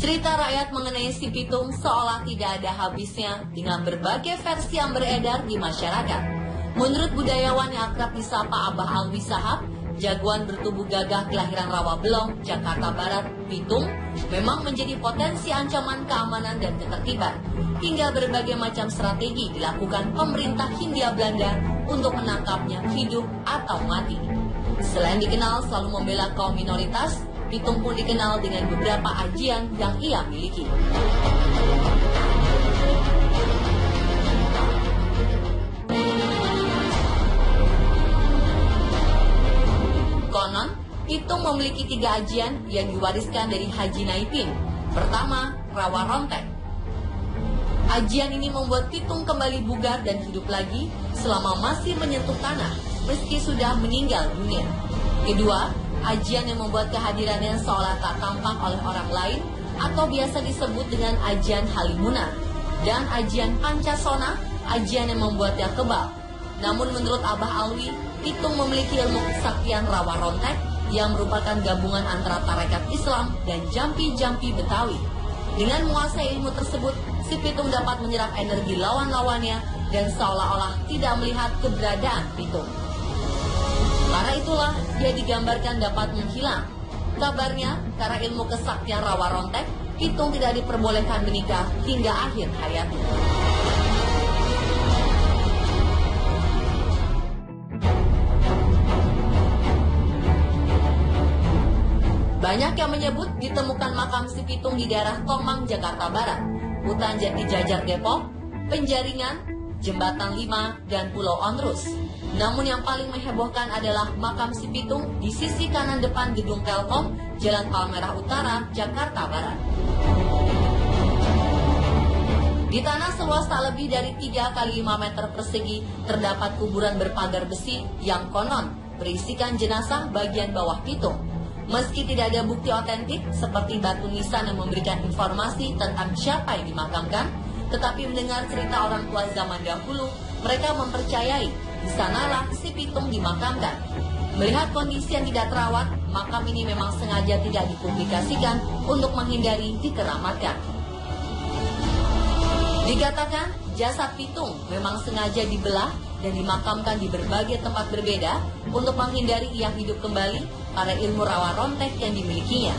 Cerita rakyat mengenai si Pitung seolah tidak ada habisnya dengan berbagai versi yang beredar di masyarakat. Menurut budayawan yang akrab disapa Abah Alwi Sahab, jagoan bertubuh gagah kelahiran Rawabelong, Jakarta Barat, Pitung memang menjadi potensi ancaman keamanan dan ketertiban. Hingga berbagai macam strategi dilakukan pemerintah Hindia Belanda untuk menangkapnya hidup atau mati. Selain dikenal selalu membela kaum minoritas, Pitung pun dikenal dengan beberapa ajian yang ia miliki. Konon, Pitung memiliki 3 ajian yang diwariskan dari Haji Naipin. Pertama, Rawa Rontek. Ajian ini membuat Pitung kembali bugar dan hidup lagi selama masih menyentuh tanah, meski sudah meninggal dunia. Kedua, ajian yang membuat kehadirannya seolah tak tampak oleh orang lain atau biasa disebut dengan ajian Halimunan. Dan ajian Pancasona, ajian yang membuatnya kebal. Namun menurut Abah Alwi, Pitung memiliki ilmu kesaktian Rawa Rontek yang merupakan gabungan antara tarekat Islam dan jampi-jampi Betawi. Dengan menguasai ilmu tersebut, si Pitung dapat menyerap energi lawan-lawannya dan seolah-olah tidak melihat keberadaan Pitung. Karena itulah dia digambarkan dapat menghilang. Kabarnya, karena ilmu kesaktian Rawa Rontek, Pitung tidak diperbolehkan menikah hingga akhir hayatnya. Banyak yang menyebut ditemukan makam si Pitung di daerah Tomang, Jakarta Barat, Hutan Jati Jajar Depok, Penjaringan, Jembatan 5, dan Pulau Onrus. Namun yang paling menghebohkan adalah makam si Pitung di sisi kanan depan gedung Telkom, Jalan Palmerah Utara, Jakarta Barat. Di tanah seluas tak lebih dari 3 x 5 meter persegi terdapat kuburan berpagar besi yang konon berisikan jenazah bagian bawah Pitung. Meski tidak ada bukti otentik seperti batu nisan yang memberikan informasi tentang siapa yang dimakamkan, tetapi mendengar cerita orang tua zaman dahulu, mereka mempercayai di sanalah si Pitung dimakamkan. Melihat kondisi yang tidak terawat, makam ini memang sengaja tidak dipublikasikan untuk menghindari dikeramatkan. Dikatakan jasad Pitung memang sengaja dibelah dan dimakamkan di berbagai tempat berbeda untuk menghindari ia hidup kembali pada ilmu Rawa Rontek yang dimilikinya.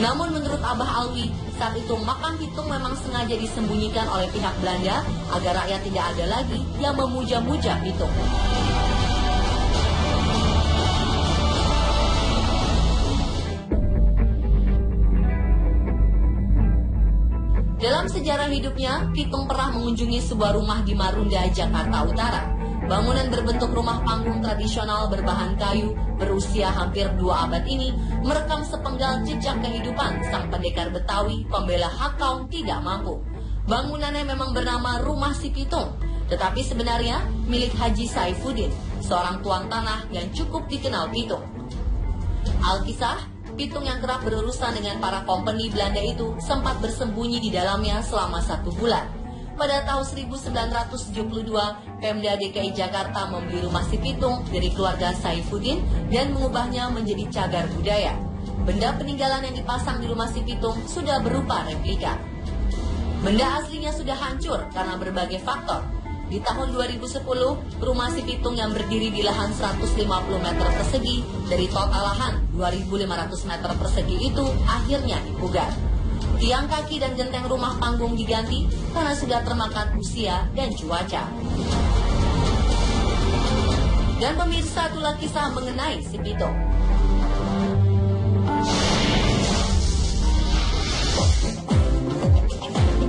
Namun menurut Abah Alwi, saat itu makam Pitung memang sengaja disembunyikan oleh pihak Belanda agar rakyat tidak ada lagi yang memuja-muja Pitung. Dalam sejarah hidupnya, Pitung pernah mengunjungi sebuah rumah di Marunda, Jakarta Utara. Bangunan berbentuk rumah panggung tradisional berbahan kayu berusia hampir 2 abad ini merekam sepenggal jejak kehidupan sang pendekar Betawi pembela hak kaum tidak mampu. Bangunannya memang bernama Rumah Si Pitung, tetapi sebenarnya milik Haji Saifuddin, seorang tuan tanah yang cukup dikenal Pitung. Alkisah, Pitung yang kerap berurusan dengan para kompeni Belanda itu sempat bersembunyi di dalamnya selama 1 bulan. Pada tahun 1972, Pemda DKI Jakarta membeli rumah si Pitung dari keluarga Saifuddin dan mengubahnya menjadi cagar budaya. Benda peninggalan yang dipasang di rumah si Pitung sudah berupa replika. Benda aslinya sudah hancur karena berbagai faktor. Di tahun 2010, rumah si Pitung yang berdiri di lahan 150 meter persegi dari total lahan 2.500 meter persegi itu akhirnya dipugar. Tiang kaki dan genteng rumah panggung diganti karena sudah termakan usia dan cuaca. Dan pemirsa, itulah kisah mengenai si Pitung.